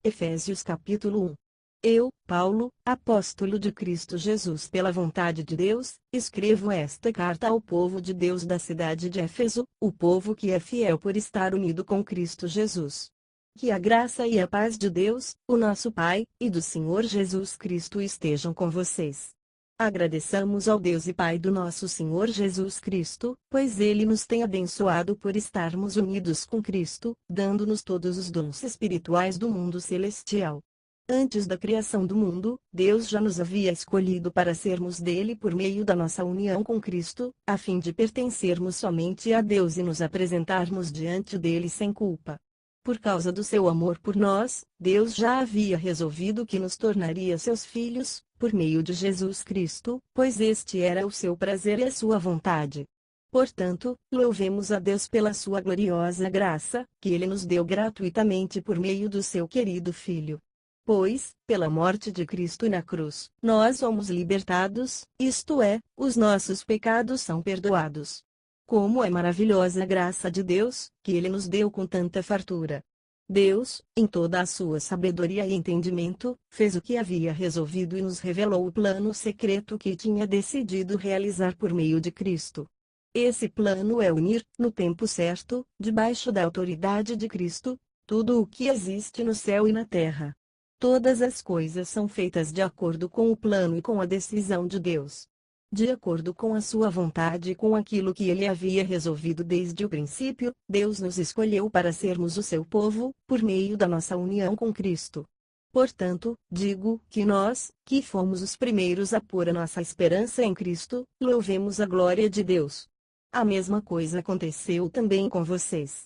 Efésios capítulo 1. Eu, Paulo, apóstolo de Cristo Jesus pela vontade de Deus, escrevo esta carta ao povo de Deus da cidade de Éfeso, o povo que é fiel por estar unido com Cristo Jesus. Que a graça e a paz de Deus, o nosso Pai, e do Senhor Jesus Cristo estejam com vocês. Agradeçamos ao Deus e Pai do nosso Senhor Jesus Cristo, pois Ele nos tem abençoado por estarmos unidos com Cristo, dando-nos todos os dons espirituais do mundo celestial. Antes da criação do mundo, Deus já nos havia escolhido para sermos dele por meio da nossa união com Cristo, a fim de pertencermos somente a Deus e nos apresentarmos diante dele sem culpa. Por causa do seu amor por nós, Deus já havia resolvido que nos tornaria seus filhos, por meio de Jesus Cristo, pois este era o seu prazer e a sua vontade. Portanto, louvemos a Deus pela sua gloriosa graça, que ele nos deu gratuitamente por meio do seu querido Filho. Pois, pela morte de Cristo na cruz, nós somos libertados, isto é, os nossos pecados são perdoados. Como é maravilhosa a graça de Deus, que Ele nos deu com tanta fartura. Deus, em toda a sua sabedoria e entendimento, fez o que havia resolvido e nos revelou o plano secreto que tinha decidido realizar por meio de Cristo. Esse plano é unir, no tempo certo, debaixo da autoridade de Cristo, tudo o que existe no céu e na terra. Todas as coisas são feitas de acordo com o plano e com a decisão de Deus. De acordo com a sua vontade e com aquilo que ele havia resolvido desde o princípio, Deus nos escolheu para sermos o seu povo, por meio da nossa união com Cristo. Portanto, digo que nós, que fomos os primeiros a pôr a nossa esperança em Cristo, louvemos a glória de Deus. A mesma coisa aconteceu também com vocês.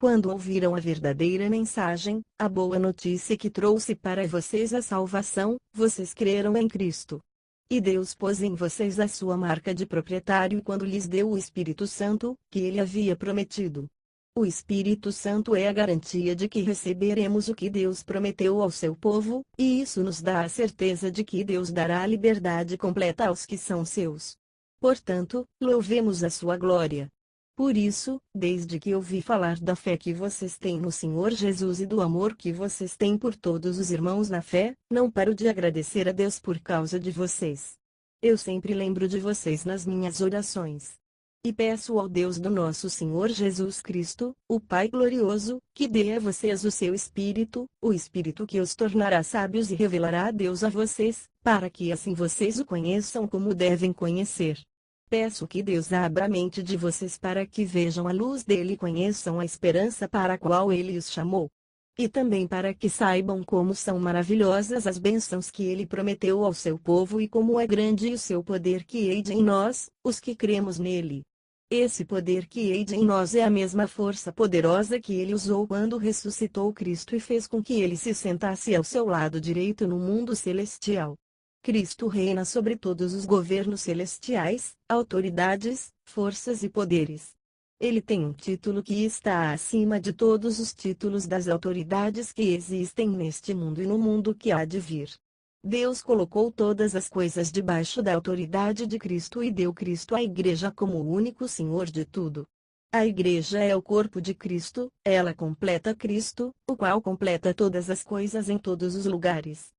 Quando ouviram a verdadeira mensagem, a boa notícia que trouxe para vocês a salvação, vocês creram em Cristo. E Deus pôs em vocês a sua marca de proprietário quando lhes deu o Espírito Santo, que ele havia prometido. O Espírito Santo é a garantia de que receberemos o que Deus prometeu ao seu povo, e isso nos dá a certeza de que Deus dará a liberdade completa aos que são seus. Portanto, louvemos a sua glória. Por isso, desde que ouvi falar da fé que vocês têm no Senhor Jesus e do amor que vocês têm por todos os irmãos na fé, não paro de agradecer a Deus por causa de vocês. Eu sempre lembro de vocês nas minhas orações. E peço ao Deus do nosso Senhor Jesus Cristo, o Pai glorioso, que dê a vocês o seu Espírito, o Espírito que os tornará sábios e revelará a Deus a vocês, para que assim vocês o conheçam como devem conhecer. Peço que Deus abra a mente de vocês para que vejam a luz dele e conheçam a esperança para a qual ele os chamou. E também para que saibam como são maravilhosas as bênçãos que ele prometeu ao seu povo e como é grande o seu poder que há em nós, os que cremos nele. Esse poder que há em nós é a mesma força poderosa que ele usou quando ressuscitou Cristo e fez com que ele se sentasse ao seu lado direito no mundo celestial. Cristo reina sobre todos os governos celestiais, autoridades, forças e poderes. Ele tem um título que está acima de todos os títulos das autoridades que existem neste mundo e no mundo que há de vir. Deus colocou todas as coisas debaixo da autoridade de Cristo e deu Cristo à Igreja como o único Senhor de tudo. A Igreja é o corpo de Cristo, ela completa Cristo, o qual completa todas as coisas em todos os lugares.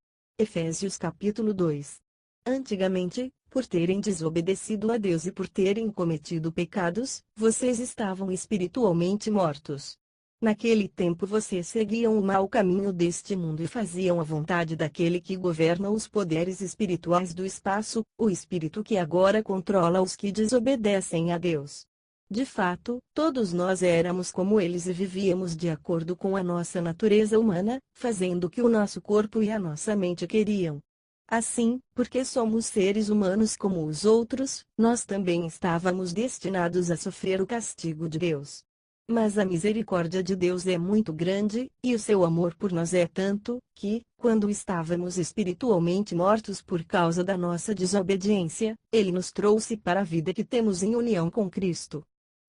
Efésios capítulo 2. Antigamente, por terem desobedecido a Deus e por terem cometido pecados, vocês estavam espiritualmente mortos. Naquele tempo vocês seguiam o mau caminho deste mundo e faziam a vontade daquele que governa os poderes espirituais do espaço, o espírito que agora controla os que desobedecem a Deus. De fato, todos nós éramos como eles e vivíamos de acordo com a nossa natureza humana, fazendo o que o nosso corpo e a nossa mente queriam. Assim, porque somos seres humanos como os outros, nós também estávamos destinados a sofrer o castigo de Deus. Mas a misericórdia de Deus é muito grande, e o seu amor por nós é tanto, que, quando estávamos espiritualmente mortos por causa da nossa desobediência, ele nos trouxe para a vida que temos em união com Cristo.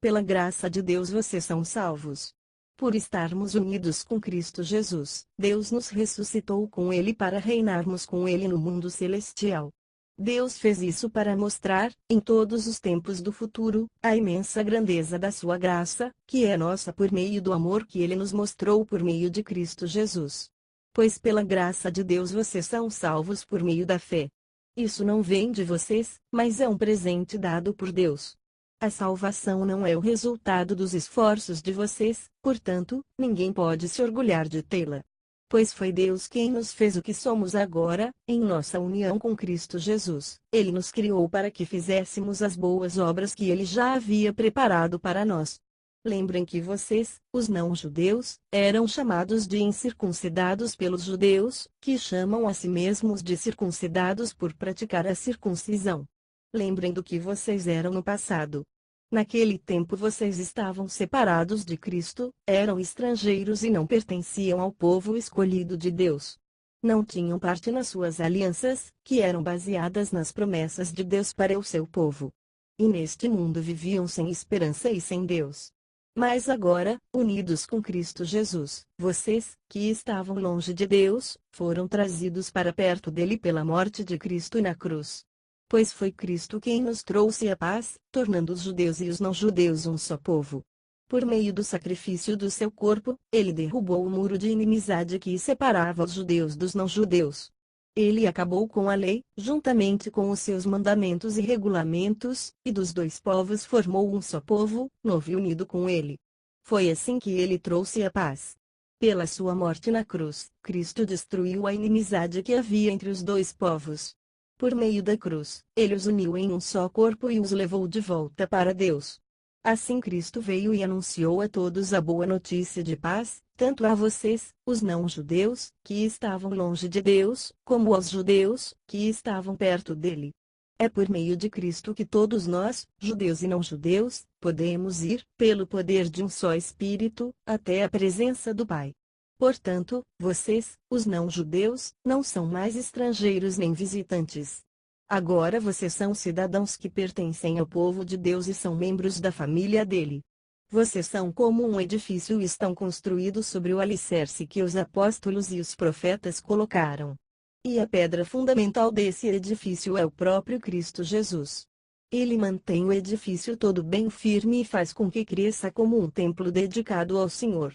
Pela graça de Deus vocês são salvos. Por estarmos unidos com Cristo Jesus, Deus nos ressuscitou com ele para reinarmos com ele no mundo celestial. Deus fez isso para mostrar, em todos os tempos do futuro, a imensa grandeza da sua graça, que é nossa por meio do amor que ele nos mostrou por meio de Cristo Jesus. Pois pela graça de Deus vocês são salvos por meio da fé. Isso não vem de vocês, mas é um presente dado por Deus. A salvação não é o resultado dos esforços de vocês, portanto, ninguém pode se orgulhar de tê-la. Pois foi Deus quem nos fez o que somos agora, em nossa união com Cristo Jesus. Ele nos criou para que fizéssemos as boas obras que Ele já havia preparado para nós. Lembrem que vocês, os não-judeus, eram chamados de incircuncidados pelos judeus, que chamam a si mesmos de circuncidados por praticar a circuncisão. Lembrem do que vocês eram no passado. Naquele tempo vocês estavam separados de Cristo, eram estrangeiros e não pertenciam ao povo escolhido de Deus. Não tinham parte nas suas alianças, que eram baseadas nas promessas de Deus para o seu povo. E neste mundo viviam sem esperança e sem Deus. Mas agora, unidos com Cristo Jesus, vocês, que estavam longe de Deus, foram trazidos para perto dele pela morte de Cristo na cruz. Pois foi Cristo quem nos trouxe a paz, tornando os judeus e os não-judeus um só povo. Por meio do sacrifício do seu corpo, ele derrubou o muro de inimizade que separava os judeus dos não-judeus. Ele acabou com a lei, juntamente com os seus mandamentos e regulamentos, e dos dois povos formou um só povo, novo e unido com ele. Foi assim que ele trouxe a paz. Pela sua morte na cruz, Cristo destruiu a inimizade que havia entre os dois povos. Por meio da cruz, ele os uniu em um só corpo e os levou de volta para Deus. Assim Cristo veio e anunciou a todos a boa notícia de paz, tanto a vocês, os não-judeus, que estavam longe de Deus, como aos judeus, que estavam perto dele. É por meio de Cristo que todos nós, judeus e não-judeus, podemos ir, pelo poder de um só Espírito, até a presença do Pai. Portanto, vocês, os não-judeus, não são mais estrangeiros nem visitantes. Agora vocês são cidadãos que pertencem ao povo de Deus e são membros da família dele. Vocês são como um edifício e estão construídos sobre o alicerce que os apóstolos e os profetas colocaram. E a pedra fundamental desse edifício é o próprio Cristo Jesus. Ele mantém o edifício todo bem firme e faz com que cresça como um templo dedicado ao Senhor.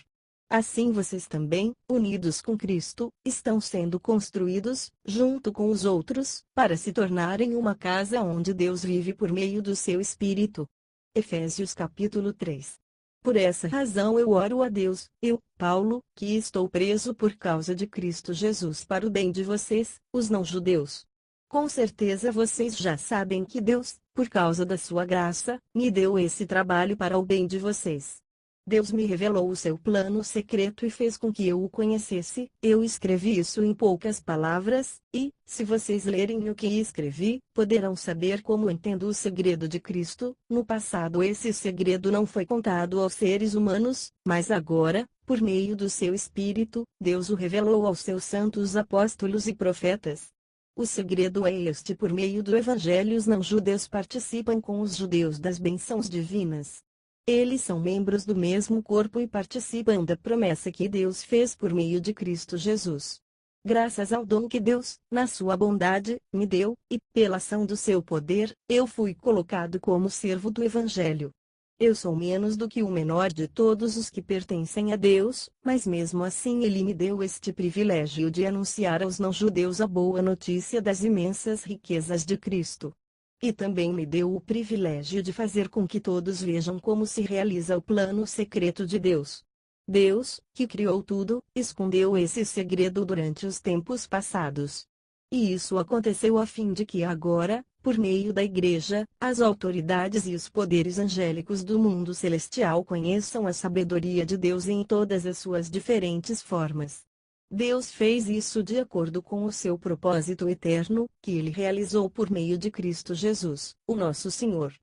Assim vocês também, unidos com Cristo, estão sendo construídos, junto com os outros, para se tornarem uma casa onde Deus vive por meio do seu Espírito. Efésios capítulo 3. Por essa razão eu oro a Deus, eu, Paulo, que estou preso por causa de Cristo Jesus para o bem de vocês, os não-judeus. Com certeza vocês já sabem que Deus, por causa da sua graça, me deu esse trabalho para o bem de vocês. Deus me revelou o seu plano secreto e fez com que eu o conhecesse. Eu escrevi isso em poucas palavras, e, se vocês lerem o que escrevi, poderão saber como entendo o segredo de Cristo. No passado esse segredo não foi contado aos seres humanos, mas agora, por meio do seu Espírito, Deus o revelou aos seus santos apóstolos e profetas. O segredo é este: por meio do Evangelho os não-judeus participam com os judeus das bênçãos divinas. Eles são membros do mesmo corpo e participam da promessa que Deus fez por meio de Cristo Jesus. Graças ao dom que Deus, na sua bondade, me deu, e pela ação do seu poder, eu fui colocado como servo do Evangelho. Eu sou menos do que o menor de todos os que pertencem a Deus, mas mesmo assim Ele me deu este privilégio de anunciar aos não-judeus a boa notícia das imensas riquezas de Cristo. E também me deu o privilégio de fazer com que todos vejam como se realiza o plano secreto de Deus. Deus, que criou tudo, escondeu esse segredo durante os tempos passados. E isso aconteceu a fim de que agora, por meio da Igreja, as autoridades e os poderes angélicos do mundo celestial conheçam a sabedoria de Deus em todas as suas diferentes formas. Deus fez isso de acordo com o seu propósito eterno, que Ele realizou por meio de Cristo Jesus, o nosso Senhor.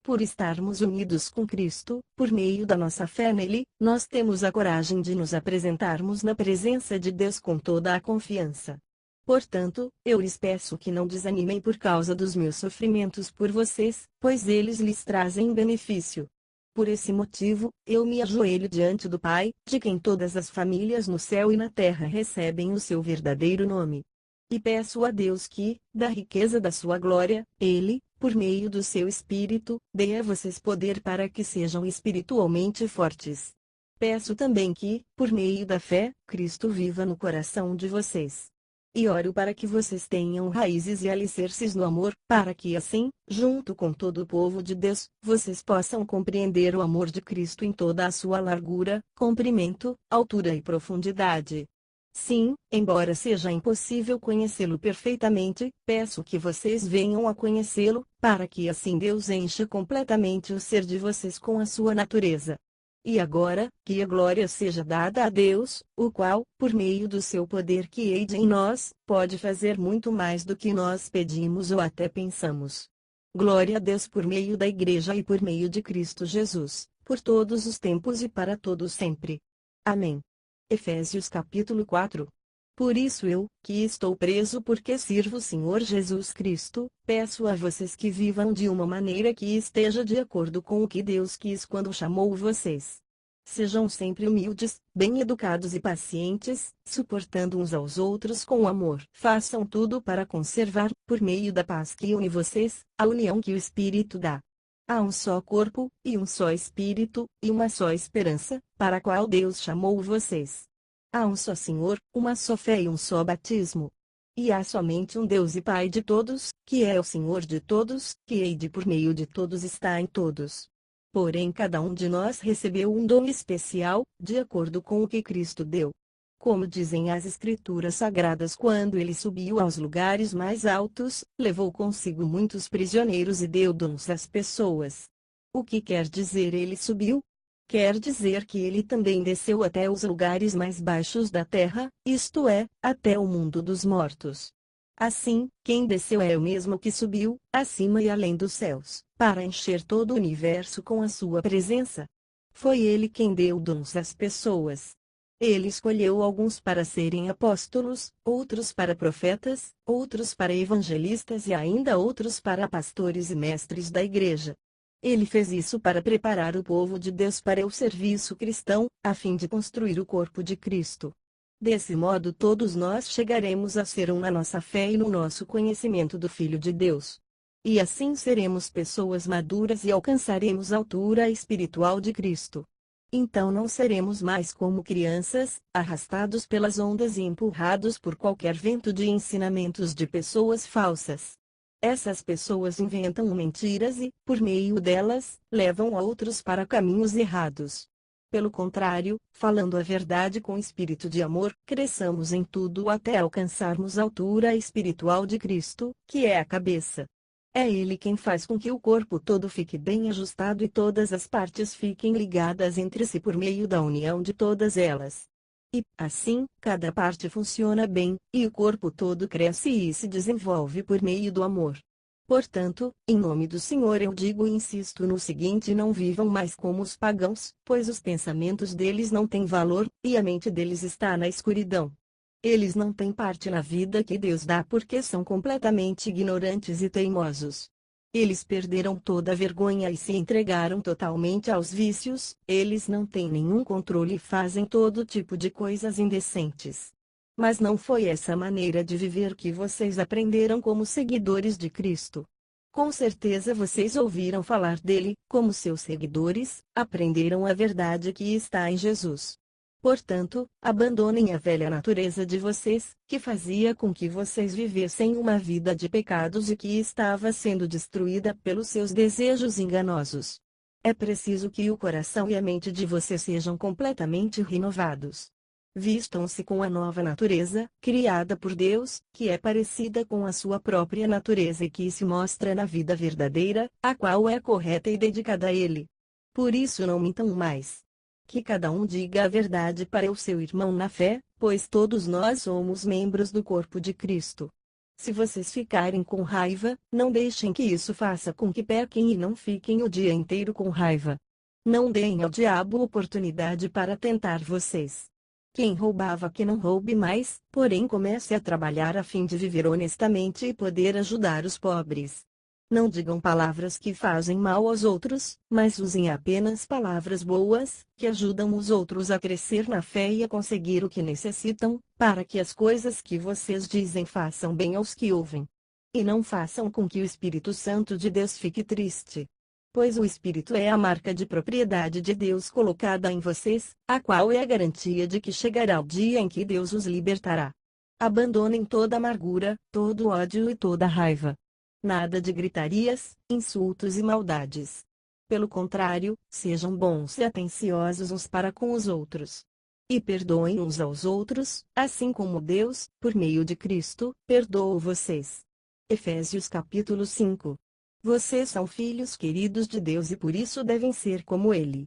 Por estarmos unidos com Cristo, por meio da nossa fé nele, nós temos a coragem de nos apresentarmos na presença de Deus com toda a confiança. Portanto, eu lhes peço que não desanimem por causa dos meus sofrimentos por vocês, pois eles lhes trazem benefício. Por esse motivo, eu me ajoelho diante do Pai, de quem todas as famílias no céu e na terra recebem o seu verdadeiro nome. E peço a Deus que, da riqueza da sua glória, Ele, por meio do seu Espírito, dê a vocês poder para que sejam espiritualmente fortes. Peço também que, por meio da fé, Cristo viva no coração de vocês. E oro para que vocês tenham raízes e alicerces no amor, para que assim, junto com todo o povo de Deus, vocês possam compreender o amor de Cristo em toda a sua largura, comprimento, altura e profundidade. Sim, embora seja impossível conhecê-lo perfeitamente, peço que vocês venham a conhecê-lo, para que assim Deus encha completamente o ser de vocês com a sua natureza. E agora, que a glória seja dada a Deus, o qual, por meio do seu poder que age em nós, pode fazer muito mais do que nós pedimos ou até pensamos. Glória a Deus por meio da Igreja e por meio de Cristo Jesus, por todos os tempos e para todos sempre. Amém. Efésios capítulo 4. Por isso eu, que estou preso porque sirvo o Senhor Jesus Cristo, peço a vocês que vivam de uma maneira que esteja de acordo com o que Deus quis quando chamou vocês. Sejam sempre humildes, bem-educados e pacientes, suportando uns aos outros com amor. Façam tudo para conservar, por meio da paz que une vocês, a união que o Espírito dá. Há um só corpo, e um só Espírito, e uma só esperança, para a qual Deus chamou vocês. Há um só Senhor, uma só fé e um só batismo. E há somente um Deus e Pai de todos, que é o Senhor de todos, que hei de por meio de todos está em todos. Porém cada um de nós recebeu um dom especial, de acordo com o que Cristo deu. Como dizem as Escrituras Sagradas, quando ele subiu aos lugares mais altos, levou consigo muitos prisioneiros e deu dons às pessoas. O que quer dizer ele subiu? Quer dizer que ele também desceu até os lugares mais baixos da terra, isto é, até o mundo dos mortos. Assim, quem desceu é o mesmo que subiu, acima e além dos céus, para encher todo o universo com a sua presença. Foi ele quem deu dons às pessoas. Ele escolheu alguns para serem apóstolos, outros para profetas, outros para evangelistas e ainda outros para pastores e mestres da igreja. Ele fez isso para preparar o povo de Deus para o serviço cristão, a fim de construir o corpo de Cristo. Desse modo todos nós chegaremos a ser um na nossa fé e no nosso conhecimento do Filho de Deus. E assim seremos pessoas maduras e alcançaremos a altura espiritual de Cristo. Então não seremos mais como crianças, arrastados pelas ondas e empurrados por qualquer vento de ensinamentos de pessoas falsas. Essas pessoas inventam mentiras e, por meio delas, levam a outros para caminhos errados. Pelo contrário, falando a verdade com espírito de amor, cresçamos em tudo até alcançarmos a altura espiritual de Cristo, que é a cabeça. É Ele quem faz com que o corpo todo fique bem ajustado e todas as partes fiquem ligadas entre si por meio da união de todas elas. E, assim, cada parte funciona bem, e o corpo todo cresce e se desenvolve por meio do amor. Portanto, em nome do Senhor eu digo e insisto no seguinte: não vivam mais como os pagãos, pois os pensamentos deles não têm valor, e a mente deles está na escuridão. Eles não têm parte na vida que Deus dá porque são completamente ignorantes e teimosos. Eles perderam toda a vergonha e se entregaram totalmente aos vícios, eles não têm nenhum controle e fazem todo tipo de coisas indecentes. Mas não foi essa maneira de viver que vocês aprenderam como seguidores de Cristo. Com certeza vocês ouviram falar dele, como seus seguidores, aprenderam a verdade que está em Jesus. Portanto, abandonem a velha natureza de vocês, que fazia com que vocês vivessem uma vida de pecados e que estava sendo destruída pelos seus desejos enganosos. É preciso que o coração e a mente de vocês sejam completamente renovados. Vistam-se com a nova natureza, criada por Deus, que é parecida com a sua própria natureza e que se mostra na vida verdadeira, a qual é correta e dedicada a Ele. Por isso não mintam mais. Que cada um diga a verdade para o seu irmão na fé, pois todos nós somos membros do corpo de Cristo. Se vocês ficarem com raiva, não deixem que isso faça com que pequem e não fiquem o dia inteiro com raiva. Não deem ao diabo oportunidade para tentar vocês. Quem roubava que não roube mais, porém comece a trabalhar a fim de viver honestamente e poder ajudar os pobres. Não digam palavras que fazem mal aos outros, mas usem apenas palavras boas, que ajudam os outros a crescer na fé e a conseguir o que necessitam, para que as coisas que vocês dizem façam bem aos que ouvem. E não façam com que o Espírito Santo de Deus fique triste. pois o Espírito é a marca de propriedade de Deus colocada em vocês, a qual é a garantia de que chegará o dia em que Deus os libertará. Abandonem toda amargura, todo ódio e toda raiva. Nada de gritarias, insultos e maldades. Pelo contrário, sejam bons e atenciosos uns para com os outros. E perdoem uns aos outros, assim como Deus, por meio de Cristo, perdoou vocês. Efésios capítulo 5. Vocês são filhos queridos de Deus e por isso devem ser como Ele.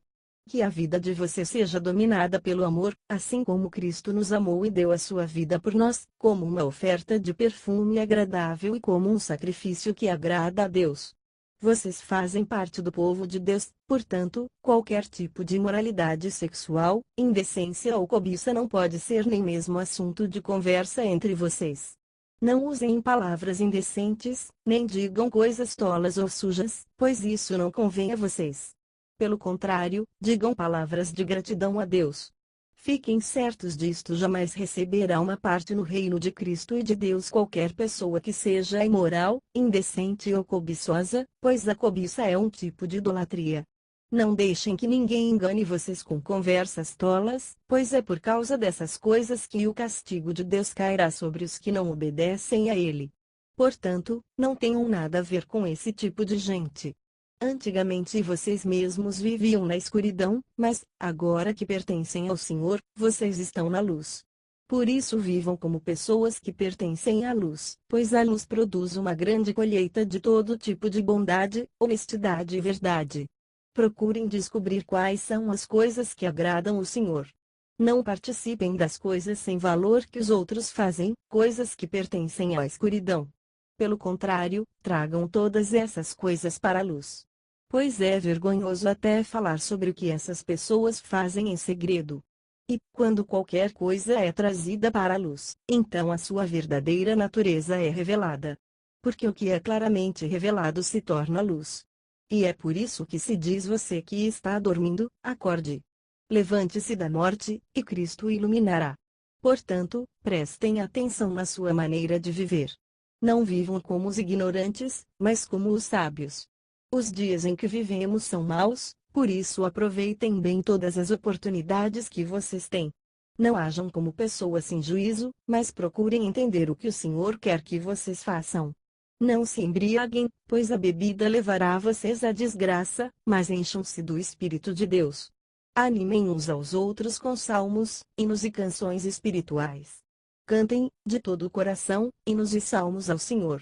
Que a vida de vocês seja dominada pelo amor, assim como Cristo nos amou e deu a sua vida por nós, como uma oferta de perfume agradável e como um sacrifício que agrada a Deus. Vocês fazem parte do povo de Deus, portanto, qualquer tipo de imoralidade sexual, indecência ou cobiça não pode ser nem mesmo assunto de conversa entre vocês. Não usem palavras indecentes, nem digam coisas tolas ou sujas, pois isso não convém a vocês. Pelo contrário, digam palavras de gratidão a Deus. Fiquem certos disto: jamais receberá uma parte no reino de Cristo e de Deus qualquer pessoa que seja imoral, indecente ou cobiçosa, pois a cobiça é um tipo de idolatria. Não deixem que ninguém engane vocês com conversas tolas, pois é por causa dessas coisas que o castigo de Deus cairá sobre os que não obedecem a Ele. Portanto, não tenham nada a ver com esse tipo de gente. Antigamente vocês mesmos viviam na escuridão, mas, agora que pertencem ao Senhor, vocês estão na luz. Por isso vivam como pessoas que pertencem à luz, pois a luz produz uma grande colheita de todo tipo de bondade, honestidade e verdade. Procurem descobrir quais são as coisas que agradam o Senhor. Não participem das coisas sem valor que os outros fazem, coisas que pertencem à escuridão. Pelo contrário, tragam todas essas coisas para a luz. Pois é vergonhoso até falar sobre o que essas pessoas fazem em segredo. E, quando qualquer coisa é trazida para a luz, então a sua verdadeira natureza é revelada. Porque o que é claramente revelado se torna luz. E é por isso que se diz: você que está dormindo, acorde. Levante-se da morte, e Cristo o iluminará. Portanto, prestem atenção na sua maneira de viver. Não vivam como os ignorantes, mas como os sábios. Os dias em que vivemos são maus, por isso aproveitem bem todas as oportunidades que vocês têm. Não hajam como pessoas sem juízo, mas procurem entender o que o Senhor quer que vocês façam. Não se embriaguem, pois a bebida levará vocês à desgraça, mas encham-se do Espírito de Deus. Animem uns aos outros com salmos, hinos e canções espirituais. Cantem, de todo o coração, hinos e salmos ao Senhor.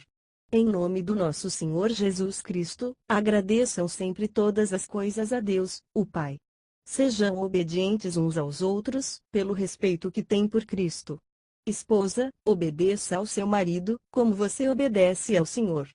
Em nome do nosso Senhor Jesus Cristo, agradeçam sempre todas as coisas a Deus, o Pai. Sejam obedientes uns aos outros, pelo respeito que têm por Cristo. Esposa, obedeça ao seu marido, como você obedece ao Senhor.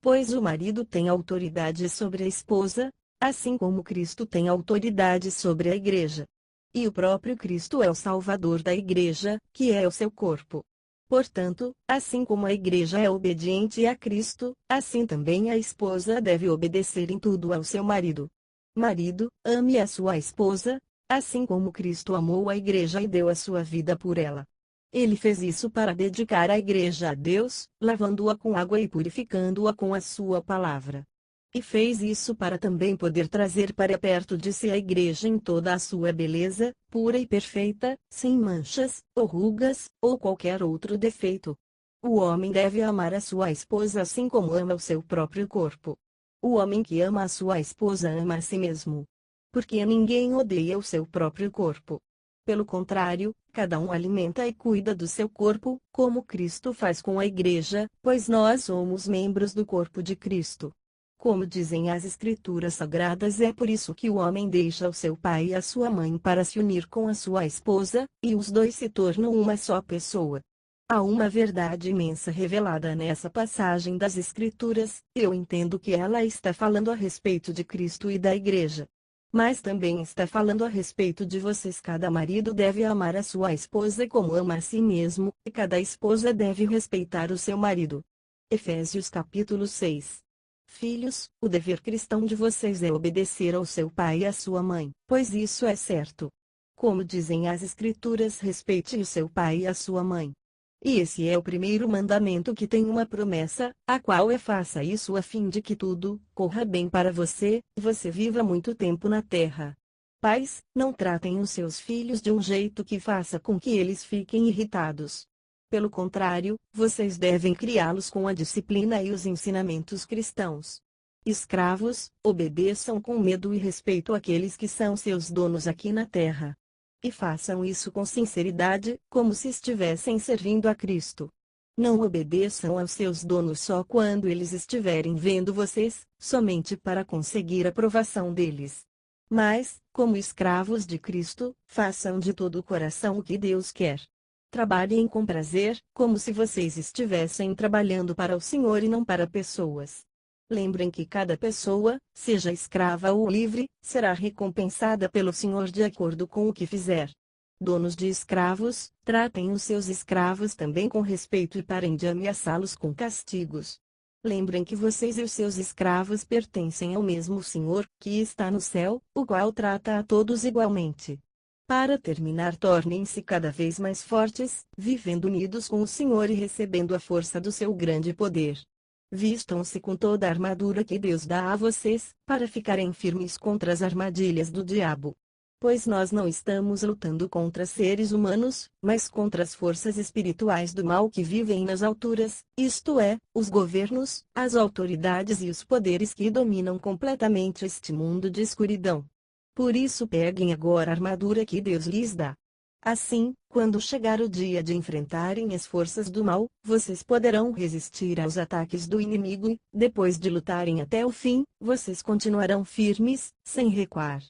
Pois o marido tem autoridade sobre a esposa, assim como Cristo tem autoridade sobre a igreja. E o próprio Cristo é o Salvador da igreja, que é o seu corpo. Portanto, assim como a igreja é obediente a Cristo, assim também a esposa deve obedecer em tudo ao seu marido. Marido, ame a sua esposa, assim como Cristo amou a igreja e deu a sua vida por ela. Ele fez isso para dedicar a igreja a Deus, lavando-a com água e purificando-a com a sua palavra. E fez isso para também poder trazer para perto de si a igreja em toda a sua beleza, pura e perfeita, sem manchas, ou rugas, ou qualquer outro defeito. O homem deve amar a sua esposa assim como ama o seu próprio corpo. O homem que ama a sua esposa ama a si mesmo. Porque ninguém odeia o seu próprio corpo. Pelo contrário, cada um alimenta e cuida do seu corpo, como Cristo faz com a igreja, pois nós somos membros do corpo de Cristo. Como dizem as Escrituras Sagradas, é por isso que o homem deixa o seu pai e a sua mãe para se unir com a sua esposa, e os dois se tornam uma só pessoa. Há uma verdade imensa revelada nessa passagem das Escrituras, eu entendo que ela está falando a respeito de Cristo e da igreja. Mas também está falando a respeito de vocês. Cada marido deve amar a sua esposa como ama a si mesmo, e cada esposa deve respeitar o seu marido. Efésios capítulo 6. Filhos, o dever cristão de vocês é obedecer ao seu pai e à sua mãe, pois isso é certo. Como dizem as Escrituras: respeite o seu pai e a sua mãe. E esse é o primeiro mandamento que tem uma promessa, a qual é: faça isso a fim de que tudo corra bem para você, e você viva muito tempo na terra. Pais, não tratem os seus filhos de um jeito que faça com que eles fiquem irritados. Pelo contrário, vocês devem criá-los com a disciplina e os ensinamentos cristãos. Escravos, obedeçam com medo e respeito àqueles que são seus donos aqui na terra. E façam isso com sinceridade, como se estivessem servindo a Cristo. Não obedeçam aos seus donos só quando eles estiverem vendo vocês, somente para conseguir a aprovação deles. Mas, como escravos de Cristo, façam de todo o coração o que Deus quer. Trabalhem com prazer, como se vocês estivessem trabalhando para o Senhor e não para pessoas. Lembrem que cada pessoa, seja escrava ou livre, será recompensada pelo Senhor de acordo com o que fizer. Donos de escravos, tratem os seus escravos também com respeito e parem de ameaçá-los com castigos. Lembrem que vocês e os seus escravos pertencem ao mesmo Senhor, que está no céu, o qual trata a todos igualmente. Para terminar, tornem-se cada vez mais fortes, vivendo unidos com o Senhor e recebendo a força do seu grande poder. Vistam-se com toda a armadura que Deus dá a vocês, para ficarem firmes contra as armadilhas do diabo. Pois nós não estamos lutando contra seres humanos, mas contra as forças espirituais do mal que vivem nas alturas, isto é, os governos, as autoridades e os poderes que dominam completamente este mundo de escuridão. Por isso peguem agora a armadura que Deus lhes dá. Assim, quando chegar o dia de enfrentarem as forças do mal, vocês poderão resistir aos ataques do inimigo e, depois de lutarem até o fim, vocês continuarão firmes, sem recuar.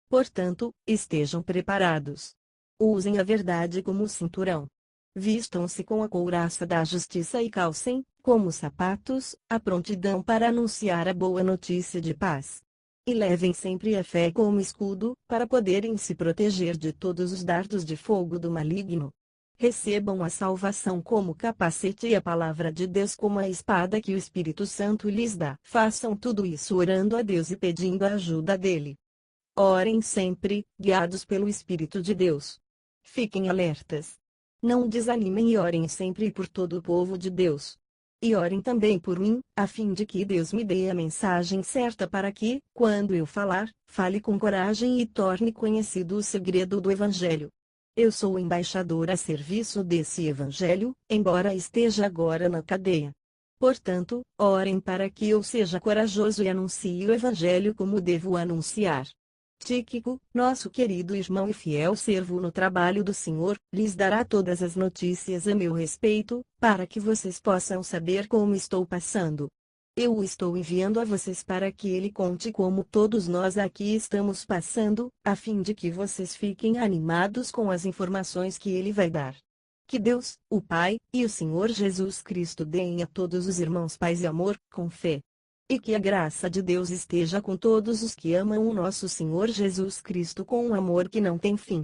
Portanto, estejam preparados. Usem a verdade como cinturão. Vistam-se com a couraça da justiça e calcem, como sapatos, a prontidão para anunciar a boa notícia de paz. E levem sempre a fé como escudo, para poderem se proteger de todos os dardos de fogo do maligno. Recebam a salvação como capacete e a palavra de Deus como a espada que o Espírito Santo lhes dá. Façam tudo isso orando a Deus e pedindo a ajuda dele. Orem sempre, guiados pelo Espírito de Deus. Fiquem alertas. Não desanimem e orem sempre por todo o povo de Deus. E orem também por mim, a fim de que Deus me dê a mensagem certa para que, quando eu falar, fale com coragem e torne conhecido o segredo do Evangelho. Eu sou o embaixador a serviço desse Evangelho, embora esteja agora na cadeia. Portanto, orem para que eu seja corajoso e anuncie o Evangelho como devo anunciar. Tíquico, nosso querido irmão e fiel servo no trabalho do Senhor, lhes dará todas as notícias a meu respeito, para que vocês possam saber como estou passando. Eu o estou enviando a vocês para que ele conte como todos nós aqui estamos passando, a fim de que vocês fiquem animados com as informações que ele vai dar. Que Deus, o Pai, e o Senhor Jesus Cristo deem a todos os irmãos paz e amor, com fé. E que a graça de Deus esteja com todos os que amam o nosso Senhor Jesus Cristo com um amor que não tem fim.